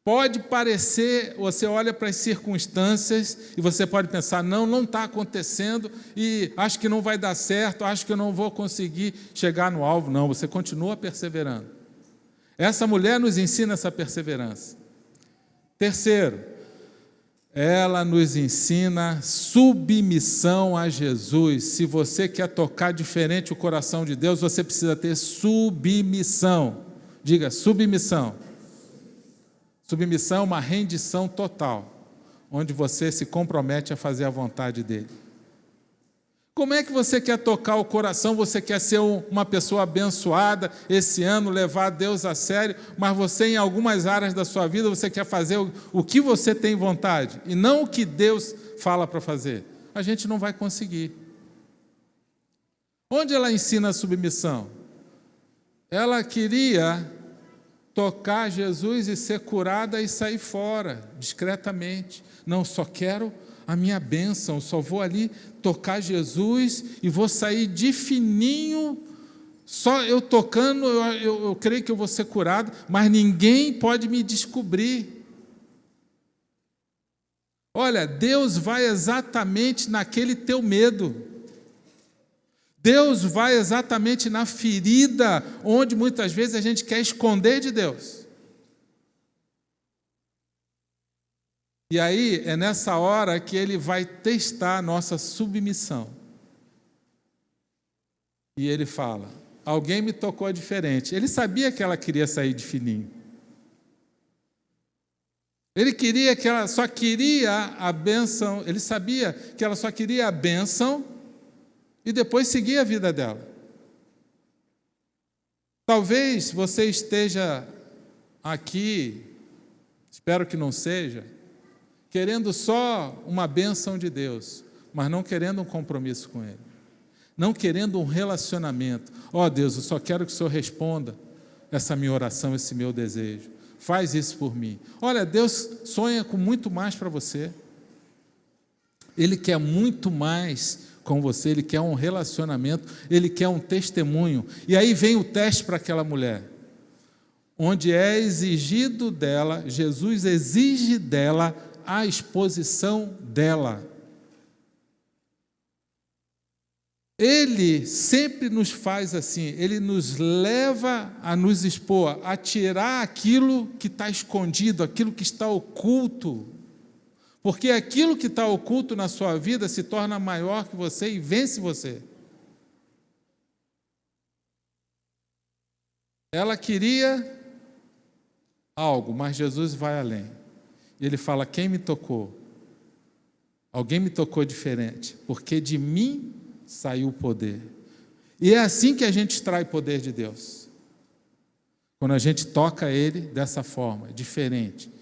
Speaker 1: Pode parecer, você olha para as circunstâncias e você pode pensar: não está acontecendo, e acho que não vai dar certo, acho que eu não vou conseguir chegar no alvo. Não, você continua perseverando. Essa mulher nos ensina essa perseverança. Terceiro, ela nos ensina submissão a Jesus. Se você quer tocar diferente o coração de Deus, você precisa ter submissão. Diga: submissão. Submissão é uma rendição total, onde você se compromete a fazer a vontade dele. Como é que você quer tocar o coração? Você quer ser uma pessoa abençoada esse ano, levar Deus a sério, mas você, em algumas áreas da sua vida, você quer fazer o que você tem vontade, e não o que Deus fala para fazer. A gente não vai conseguir. Onde ela ensina a submissão? Ela queria tocar Jesus e ser curada e sair fora, discretamente. Não, só quero a minha bênção, só vou ali tocar Jesus e vou sair de fininho, só eu tocando, eu creio que eu vou ser curado, mas ninguém pode me descobrir. Olha, Deus vai exatamente naquele teu medo. Deus vai exatamente na ferida, onde muitas vezes a gente quer esconder de Deus. E aí, é nessa hora que Ele vai testar a nossa submissão. E Ele fala: alguém me tocou diferente. Ele sabia que ela queria sair de fininho. Ele queria que ela só queria a bênção. Ele sabia que ela só queria a bênção e depois seguir a vida dela. Talvez você esteja aqui, espero que não seja, querendo só uma bênção de Deus, mas não querendo um compromisso com Ele, não querendo um relacionamento. Deus, eu só quero que o Senhor responda essa minha oração, esse meu desejo. Faz isso por mim. Olha, Deus sonha com muito mais para você. Ele quer muito mais com você, Ele quer um relacionamento, Ele quer um testemunho. E aí vem o teste para aquela mulher, onde é exigido dela, Jesus exige dela a exposição dela. Ele sempre nos faz assim, Ele nos leva a nos expor, a tirar aquilo que está escondido, aquilo que está oculto. Porque aquilo que está oculto na sua vida se torna maior que você e vence você. Ela queria algo, mas Jesus vai além. E Ele fala, quem me tocou? Alguém me tocou diferente, porque de mim saiu o poder. E é assim que a gente extrai poder de Deus. Quando a gente toca Ele dessa forma, diferente,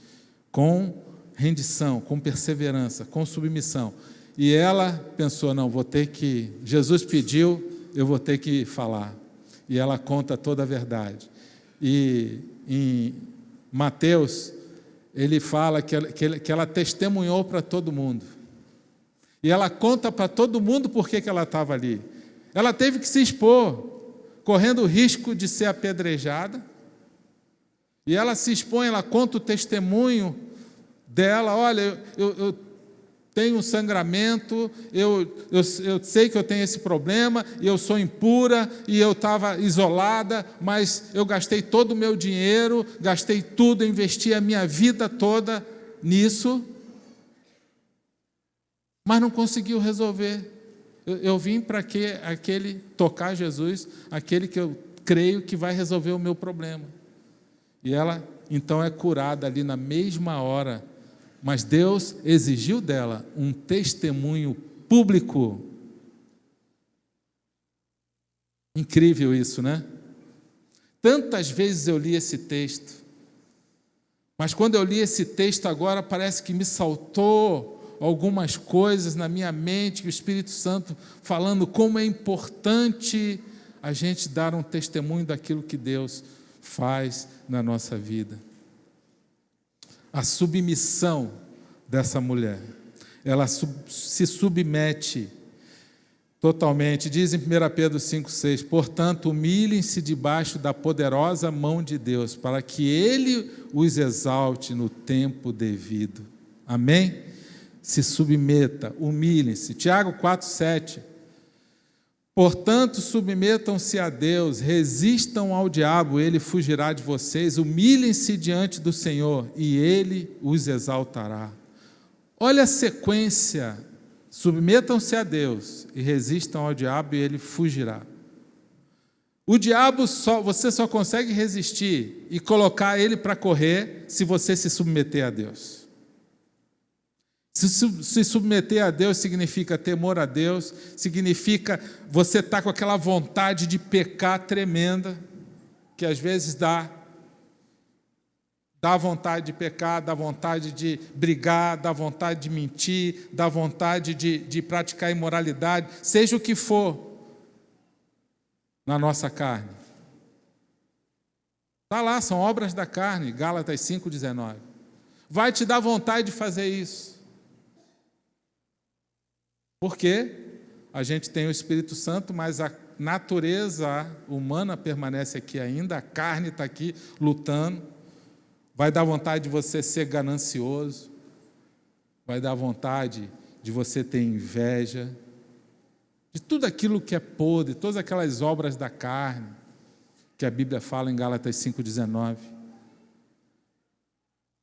Speaker 1: com rendição, com perseverança, com submissão. E ela pensou, não, vou ter que... Jesus pediu, eu vou ter que falar. E ela conta toda a verdade. E em Mateus, ele fala que ela testemunhou para todo mundo. E ela conta para todo mundo por que ela estava ali. Ela teve que se expor, correndo o risco de ser apedrejada. E ela se expõe, ela conta o testemunho dela. Olha, eu tenho um sangramento, eu sei que eu tenho esse problema, e eu sou impura, e eu estava isolada, mas eu gastei todo o meu dinheiro, gastei tudo, investi a minha vida toda nisso, mas não conseguiu resolver. Eu vim para aquele tocar Jesus, aquele que eu creio que vai resolver o meu problema. E ela, então, é curada ali na mesma hora. Mas Deus exigiu dela um testemunho público. Incrível isso, né? Tantas vezes eu li esse texto, mas quando eu li esse texto agora, parece que me saltou algumas coisas na minha mente, que o Espírito Santo falando como é importante a gente dar um testemunho daquilo que Deus faz na nossa vida. A submissão dessa mulher, ela se submete totalmente. Diz em 1 Pedro 5,6, portanto, humilhem-se debaixo da poderosa mão de Deus, para que Ele os exalte no tempo devido. Amém? Se submeta, humilhem-se. Tiago 4,7, portanto, submetam-se a Deus, resistam ao diabo, ele fugirá de vocês, humilhem-se diante do Senhor e Ele os exaltará. Olha a sequência, submetam-se a Deus e resistam ao diabo e ele fugirá. O diabo, você só consegue resistir e colocar ele para correr se você se submeter a Deus. Se submeter a Deus significa temor a Deus, significa você estar com aquela vontade de pecar tremenda, que às vezes dá vontade de pecar, dá vontade de brigar, dá vontade de mentir, dá vontade de praticar imoralidade, seja o que for na nossa carne. Está lá, são obras da carne, Gálatas 5,19. Vai te dar vontade de fazer isso. Porque a gente tem o Espírito Santo, mas a natureza humana permanece aqui ainda, a carne está aqui lutando. Vai dar vontade de você ser ganancioso, vai dar vontade de você ter inveja, de tudo aquilo que é podre, todas aquelas obras da carne, que a Bíblia fala em Gálatas 5,19.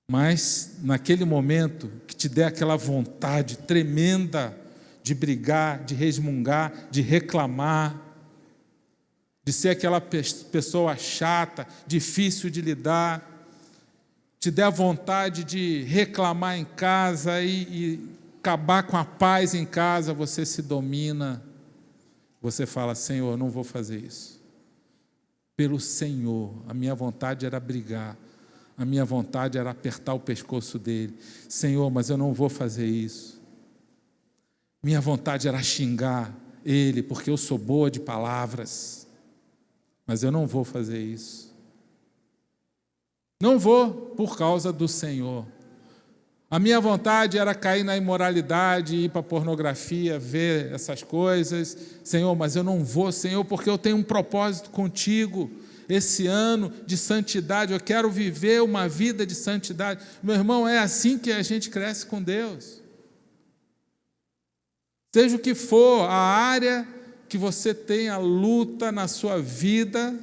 Speaker 1: Mas, naquele momento que te der aquela vontade tremenda de brigar, de resmungar, de reclamar, de ser aquela pessoa chata, difícil de lidar, te der a vontade de reclamar em casa e acabar com a paz em casa, você se domina, você fala, Senhor, eu não vou fazer isso. Pelo Senhor, a minha vontade era brigar, a minha vontade era apertar o pescoço dele. Senhor, mas eu não vou fazer isso. Minha vontade era xingar ele, porque eu sou boa de palavras, mas eu não vou fazer isso. Não vou por causa do Senhor. A minha vontade era cair na imoralidade, ir para a pornografia, ver essas coisas. Senhor, mas eu não vou, Senhor, porque eu tenho um propósito contigo. Esse ano de santidade, eu quero viver uma vida de santidade. Meu irmão, é assim que a gente cresce com Deus. Seja o que for a área que você tenha luta na sua vida,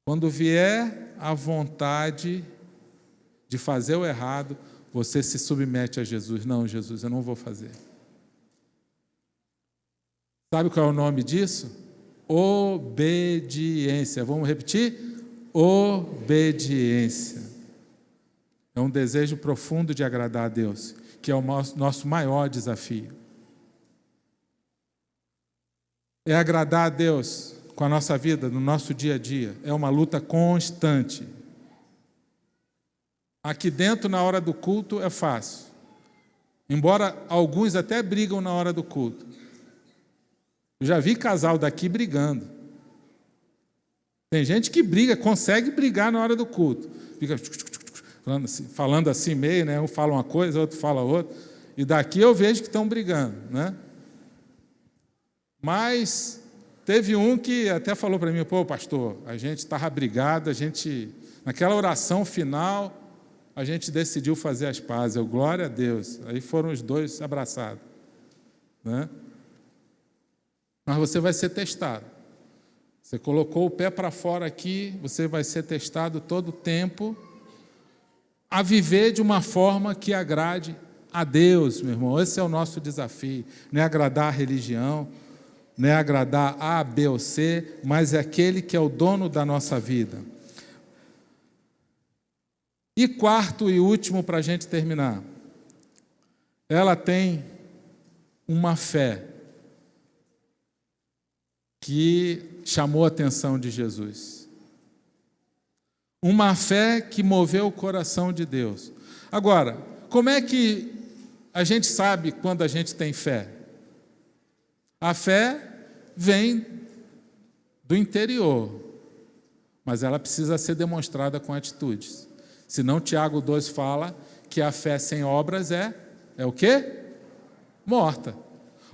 Speaker 1: quando vier a vontade de fazer o errado, você se submete a Jesus. Não, Jesus, eu não vou fazer. Sabe qual é o nome disso? Obediência. Vamos repetir? Obediência. É um desejo profundo de agradar a Deus, que é o nosso maior desafio. É agradar a Deus com a nossa vida, no nosso dia a dia. É uma luta constante. Aqui dentro, na hora do culto, é fácil. Embora alguns até brigam na hora do culto. Eu já vi casal daqui brigando. Tem gente que briga, consegue brigar na hora do culto. Fica falando assim meio, né? Um fala uma coisa, outro fala outra. E daqui eu vejo que estão brigando, né? Mas teve um que até falou para mim, pô, pastor, a gente estava brigado, naquela oração final, a gente decidiu fazer as pazes. Eu, glória a Deus. Aí foram os dois abraçados, né? Mas você vai ser testado. Você colocou o pé para fora aqui, você vai ser testado todo o tempo a viver de uma forma que agrade a Deus, meu irmão. Esse é o nosso desafio. Não é agradar a religião, não é agradar A, B ou C, mas é aquele que é o dono da nossa vida. E quarto e último, para a gente terminar, ela tem uma fé que chamou a atenção de Jesus. Uma fé que moveu o coração de Deus. Agora, como é que a gente sabe quando a gente tem fé? A fé vem do interior, mas ela precisa ser demonstrada com atitudes. Senão, Tiago 2 fala que a fé sem obras é o quê? Morta.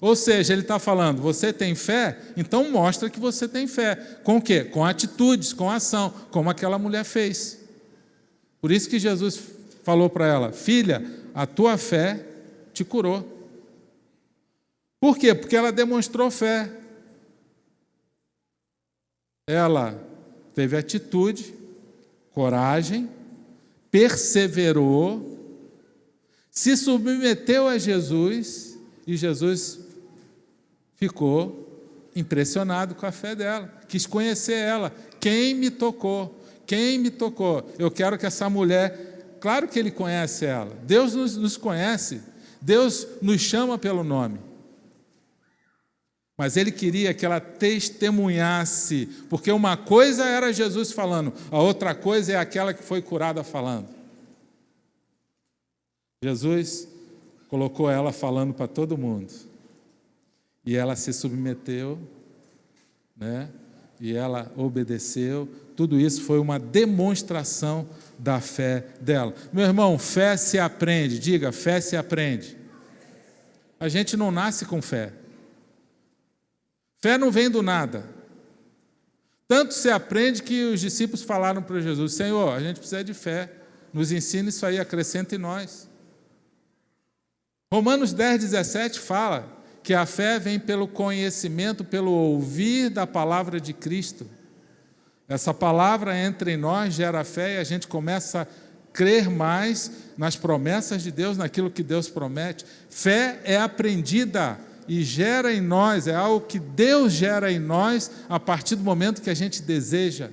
Speaker 1: Ou seja, ele está falando, você tem fé? Então mostra que você tem fé. Com o quê? Com atitudes, com ação, como aquela mulher fez. Por isso que Jesus falou para ela, filha, a tua fé te curou. Por quê? Porque ela demonstrou fé. Ela teve atitude, coragem, perseverou, se submeteu a Jesus e Jesus ficou impressionado com a fé dela, quis conhecer ela. Quem me tocou? Quem me tocou? Eu quero que essa mulher, claro que ele conhece ela, Deus nos conhece, Deus nos chama pelo nome. Mas ele queria que ela testemunhasse, porque uma coisa era Jesus falando, a outra coisa é aquela que foi curada falando. Jesus colocou ela falando para todo mundo. E ela se submeteu, né? E ela obedeceu. Tudo isso foi uma demonstração da fé dela. Meu irmão, fé se aprende. Diga, fé se aprende. A gente não nasce com fé. Fé não vem do nada. Tanto se aprende que os discípulos falaram para Jesus, Senhor, a gente precisa de fé. Nos ensina isso aí, acrescenta em nós. Romanos 10:17 fala que a fé vem pelo conhecimento, pelo ouvir da palavra de Cristo. Essa palavra entra em nós, gera fé e a gente começa a crer mais nas promessas de Deus, naquilo que Deus promete. Fé é aprendida e gera em nós, é algo que Deus gera em nós a partir do momento que a gente deseja.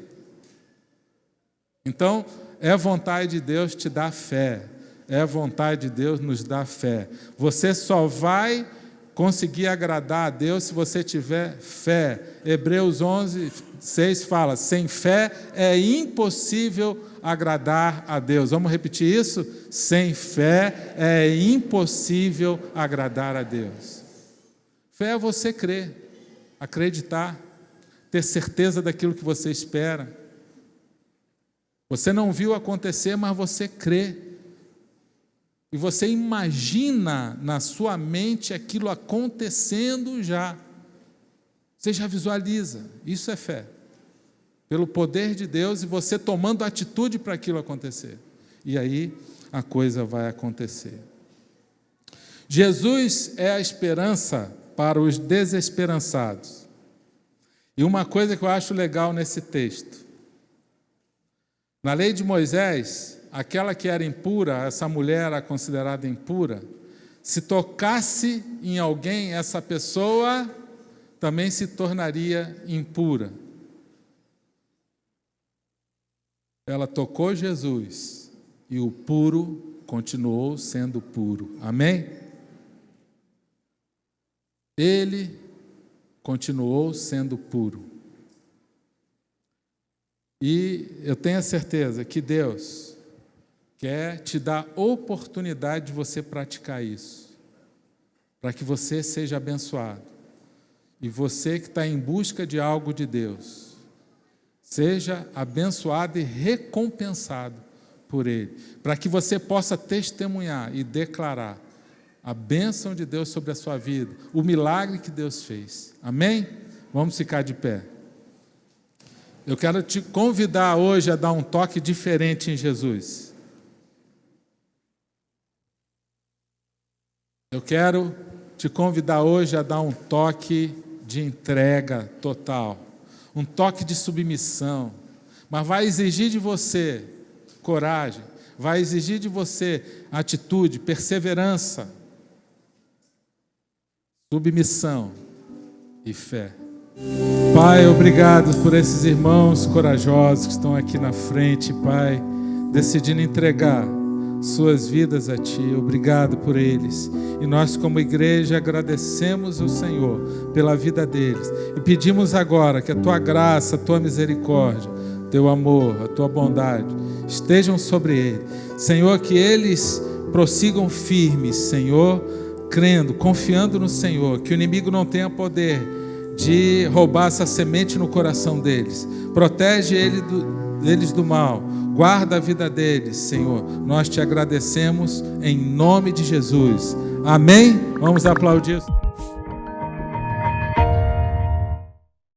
Speaker 1: Então, é vontade de Deus te dar fé, é vontade de Deus nos dar fé. Você só vai conseguir agradar a Deus se você tiver fé. Hebreus 11:6 fala, sem fé é impossível agradar a Deus. Vamos repetir isso? Sem fé é impossível agradar a Deus. Fé é você crer, acreditar, ter certeza daquilo que você espera. Você não viu acontecer, mas você crê. E você imagina na sua mente aquilo acontecendo já. Você já visualiza. Isso é fé. Pelo poder de Deus e você tomando atitude para aquilo acontecer. E aí a coisa vai acontecer. Jesus é a esperança para os desesperançados. E uma coisa que eu acho legal nesse texto. Na lei de Moisés, aquela que era impura, essa mulher era considerada impura, se tocasse em alguém, essa pessoa também se tornaria impura. Ela tocou Jesus e o puro continuou sendo puro. Amém? Ele continuou sendo puro. E eu tenho a certeza que Deus quer te dar oportunidade de você praticar isso, para que você seja abençoado. E você que está em busca de algo de Deus, seja abençoado e recompensado por Ele, para que você possa testemunhar e declarar a bênção de Deus sobre a sua vida, o milagre que Deus fez. Amém? Vamos ficar de pé. Eu quero te convidar hoje a dar um toque diferente em Jesus. Eu quero te convidar hoje a dar um toque de entrega total, um toque de submissão, mas vai exigir de você coragem, vai exigir de você atitude, perseverança, submissão e fé. Pai, obrigado por esses irmãos corajosos que estão aqui na frente, Pai, decidindo entregar suas vidas a Ti. Obrigado por eles. E nós, como igreja, agradecemos ao Senhor pela vida deles. E pedimos agora que a Tua graça, a Tua misericórdia, Teu amor, a Tua bondade estejam sobre eles. Senhor, que eles prossigam firmes, Senhor, crendo, confiando no Senhor, que o inimigo não tenha poder de roubar essa semente no coração deles. Protege eles do mal. Guarda a vida deles, Senhor. Nós te agradecemos em nome de Jesus. Amém? Vamos aplaudir.